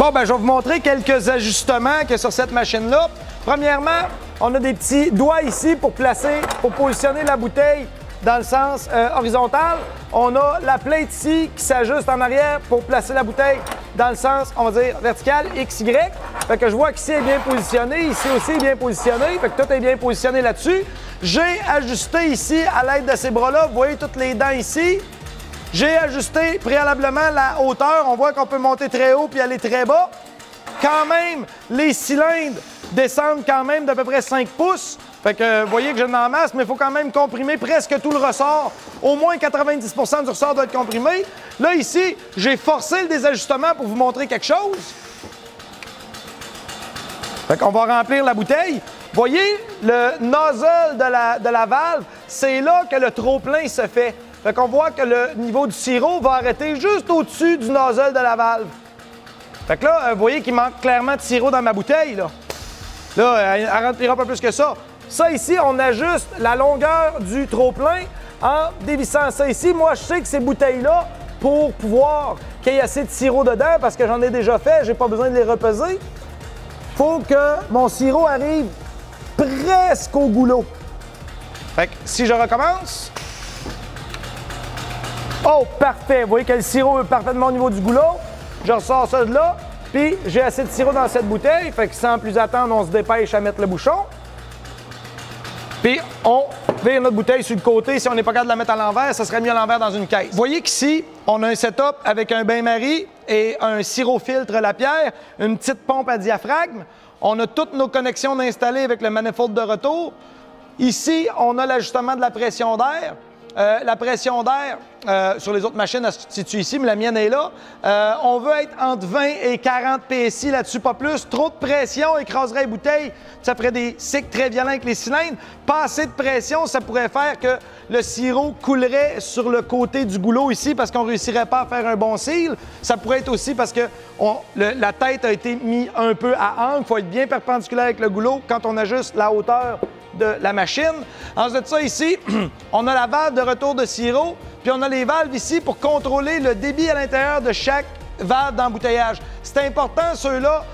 Bon, ben, je vais vous montrer quelques ajustements qu'il y a sur cette machine-là. Premièrement, on a des petits doigts ici pour positionner la bouteille dans le sens horizontal. On a la plate ici qui s'ajuste en arrière pour placer la bouteille dans le sens, on va dire, vertical, XY. Fait que je vois qu'ici est bien positionné, ici aussi est bien positionné. Fait que tout est bien positionné là-dessus. J'ai ajusté ici à l'aide de ces bras-là. Vous voyez toutes les dents ici. J'ai ajusté préalablement la hauteur. On voit qu'on peut monter très haut puis aller très bas. Quand même, les cylindres descendent quand même d'à peu près 5 pouces. Fait que vous voyez que j'en ai en masse, mais il faut quand même comprimer presque tout le ressort. Au moins 90 du ressort doit être comprimé. Là, ici, j'ai forcé le désajustement pour vous montrer quelque chose. Fait qu'on va remplir la bouteille. Voyez, le nozzle de la valve, c'est là que le trop-plein se fait. Fait qu'on voit que le niveau du sirop va arrêter juste au-dessus du nozzle de la valve. Fait que là, vous voyez qu'il manque clairement de sirop dans ma bouteille, là. Là, elle remplira pas plus que ça. Ça, ici, on ajuste la longueur du trop-plein en dévissant ça ici. Moi, je sais que ces bouteilles-là, pour pouvoir qu'il y ait assez de sirop dedans, parce que j'en ai déjà fait, j'ai pas besoin de les repeser, faut que mon sirop arrive presque au goulot. Fait que si je recommence... Oh, parfait! Vous voyez que le sirop est parfaitement au niveau du goulot. Je ressors ça de là, puis j'ai assez de sirop dans cette bouteille. Fait que sans plus attendre, on se dépêche à mettre le bouchon. Puis on vire notre bouteille sur le côté. Si on n'est pas capable de la mettre à l'envers, ça serait mieux à l'envers dans une caisse. Vous voyez qu'ici, on a un setup avec un bain-marie et un sirop-filtre Lapierre, une petite pompe à diaphragme. On a toutes nos connexions installées avec le manifold de retour. Ici, on a l'ajustement de la pression d'air. La pression d'air, sur les autres machines, elle se situe ici, mais la mienne est là. On veut être entre 20 et 40 PSI là-dessus, pas plus. Trop de pression écraserait les bouteilles, ça ferait des cycles très violents avec les cylindres. Pas assez de pression, ça pourrait faire que le sirop coulerait sur le côté du goulot ici parce qu'on ne réussirait pas à faire un bon seal. Ça pourrait être aussi parce que la tête a été mise un peu à angle. Il faut être bien perpendiculaire avec le goulot quand on ajuste la hauteur de la machine. Ensuite de ça, ici, on a la valve de retour de sirop, puis on a les valves ici pour contrôler le débit à l'intérieur de chaque valve d'embouteillage. C'est important, ceux-là,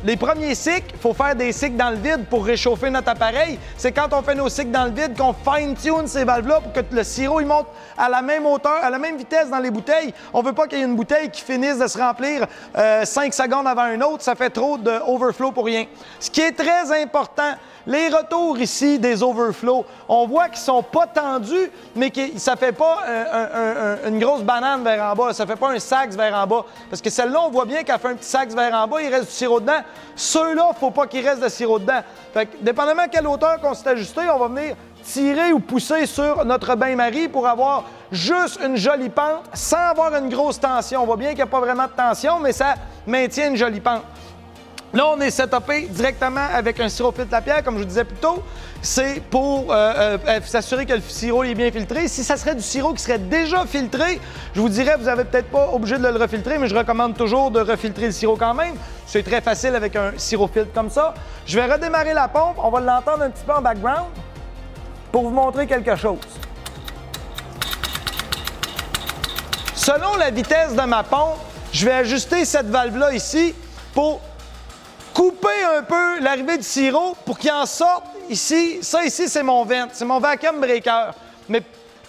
les premiers cycles, il faut faire des cycles dans le vide pour réchauffer notre appareil. C'est quand on fait nos cycles dans le vide qu'on fine-tune ces valves-là pour que le sirop il monte à la même hauteur, à la même vitesse dans les bouteilles. On ne veut pas qu'il y ait une bouteille qui finisse de se remplir 5 secondes avant une autre. Ça fait trop de overflow pour rien. Ce qui est très important, les retours ici des overflows, on voit qu'ils ne sont pas tendus, mais que ça ne fait pas une grosse banane vers en bas. Ça ne fait pas un sax vers en bas. Parce que celle-là, on voit bien qu'elle fait un petit sax vers en bas, il reste du sirop dedans. Ceux-là, il ne faut pas qu'il reste de sirop dedans. Fait que, dépendamment de quelle hauteur qu'on s'est ajusté, on va venir tirer ou pousser sur notre bain-marie pour avoir juste une jolie pente sans avoir une grosse tension. On voit bien qu'il n'y a pas vraiment de tension, mais ça maintient une jolie pente. Là, on est setupé directement avec un sirop-filtre Lapierre, comme je vous disais plus tôt. C'est pour s'assurer que le sirop est bien filtré. Si ça serait du sirop qui serait déjà filtré, je vous dirais, vous n'avez peut-être pas obligé de le refiltrer, mais je recommande toujours de refiltrer le sirop quand même. C'est très facile avec un sirop-filtre comme ça. Je vais redémarrer la pompe. On va l'entendre un petit peu en background pour vous montrer quelque chose. Selon la vitesse de ma pompe, je vais ajuster cette valve-là ici pour couper un peu l'arrivée du sirop pour qu'il en sorte ici. Ça ici, c'est mon vent, c'est mon vacuum breaker. Mais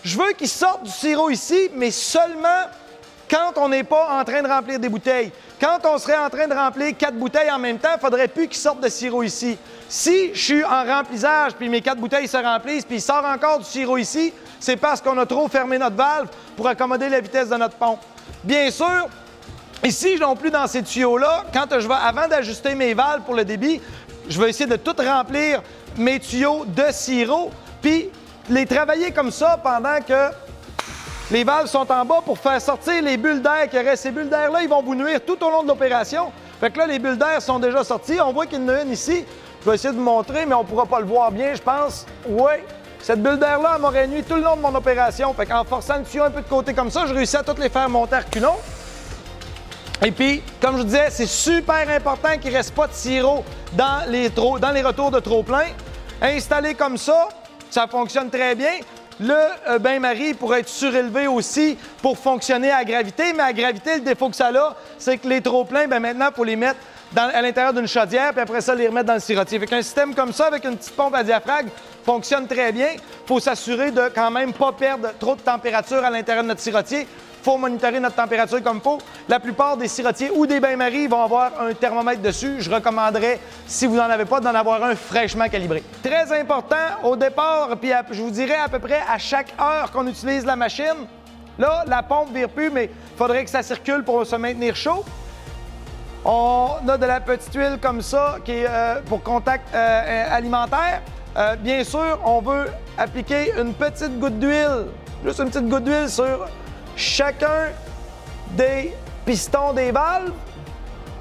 je veux qu'il sorte du sirop ici, mais seulement quand on n'est pas en train de remplir des bouteilles. Quand on serait en train de remplir 4 bouteilles en même temps, il ne faudrait plus qu'il sorte de sirop ici. Si je suis en remplissage, puis mes 4 bouteilles se remplissent, puis il sort encore du sirop ici, c'est parce qu'on a trop fermé notre valve pour accommoder la vitesse de notre pompe. Bien sûr, ici, non plus dans ces tuyaux-là, avant d'ajuster mes valves pour le débit, je vais essayer de tout remplir mes tuyaux de sirop, puis les travailler comme ça pendant que les valves sont en bas pour faire sortir les bulles d'air qui restent. Ces bulles d'air-là, ils vont vous nuire tout au long de l'opération. Fait que là, les bulles d'air sont déjà sorties. On voit qu'il y en a une ici. Je vais essayer de vous montrer, mais on ne pourra pas le voir bien, je pense. Oui, cette bulle d'air-là, elle m'aurait nuit tout le long de mon opération. Fait qu'en forçant le tuyau un peu de côté comme ça, je réussis à toutes les faire monter à reculons. Et puis, comme je vous disais, c'est super important qu'il ne reste pas de sirop dans les retours de trop-plein. Installé comme ça fonctionne très bien. Le bain-marie pourrait être surélevé aussi pour fonctionner à gravité, mais à gravité, le défaut que ça a, c'est que les trop-pleins, bien maintenant, il faut les mettre à l'intérieur d'une chaudière, puis après ça, les remettre dans le sirotier. Fait qu'un système comme ça, avec une petite pompe à diaphragme, fonctionne très bien. Il faut s'assurer de quand même pas perdre trop de température à l'intérieur de notre sirotier. Il faut monitorer notre température comme il faut. La plupart des sirotiers ou des bains-maries vont avoir un thermomètre dessus. Je recommanderais, si vous n'en avez pas, d'en avoir un fraîchement calibré. Très important, au départ, puis je vous dirais à peu près à chaque heure qu'on utilise la machine, là, la pompe ne vire plus, mais il faudrait que ça circule pour se maintenir chaud. On a de la petite huile comme ça qui est pour contact alimentaire. Bien sûr, on veut appliquer une petite goutte d'huile, juste une petite goutte d'huile sur chacun des pistons des valves.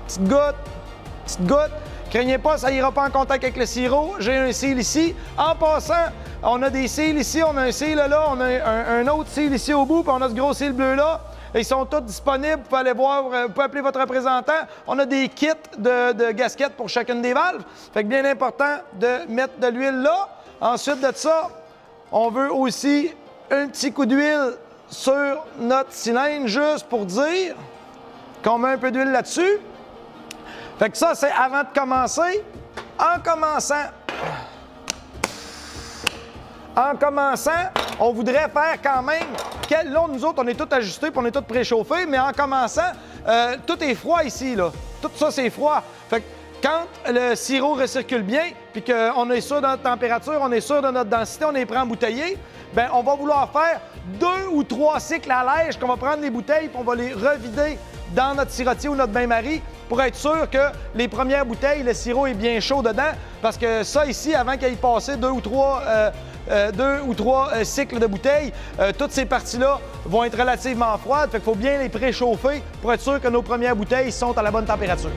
Petite goutte, petite goutte. Craignez pas, ça n'ira pas en contact avec le sirop. J'ai un seal ici. En passant, on a des seals ici, on a un seal là, on a un autre seal ici au bout, puis on a ce gros seal bleu là. Ils sont tous disponibles. Vous pouvez aller voir, vous pouvez appeler votre représentant. On a des kits de gasquettes pour chacune des valves. Fait que bien important de mettre de l'huile là. Ensuite de ça, on veut aussi un petit coup d'huile sur notre cylindre, juste pour dire qu'on met un peu d'huile là-dessus. Fait que ça, c'est avant de commencer. En commençant, on voudrait faire quand même... Là, nous autres, on est tous ajustés puis on est tous préchauffés, mais en commençant, tout est froid ici, là. Tout ça, c'est froid. Fait que quand le sirop recircule bien, puis qu'on est sûr de notre température, on est sûr de notre densité, on est prêt à embouteiller, bien, on va vouloir faire 2 ou 3 cycles à lège, qu'on va prendre les bouteilles puis on va les revider dans notre sirotier ou notre bain-marie pour être sûr que les premières bouteilles, le sirop est bien chaud dedans, parce que ça, ici, avant qu'il y ait passé 2 ou 3 cycles de bouteilles, toutes ces parties-là vont être relativement froides. Fait qu'il faut bien les préchauffer pour être sûr que nos premières bouteilles sont à la bonne température.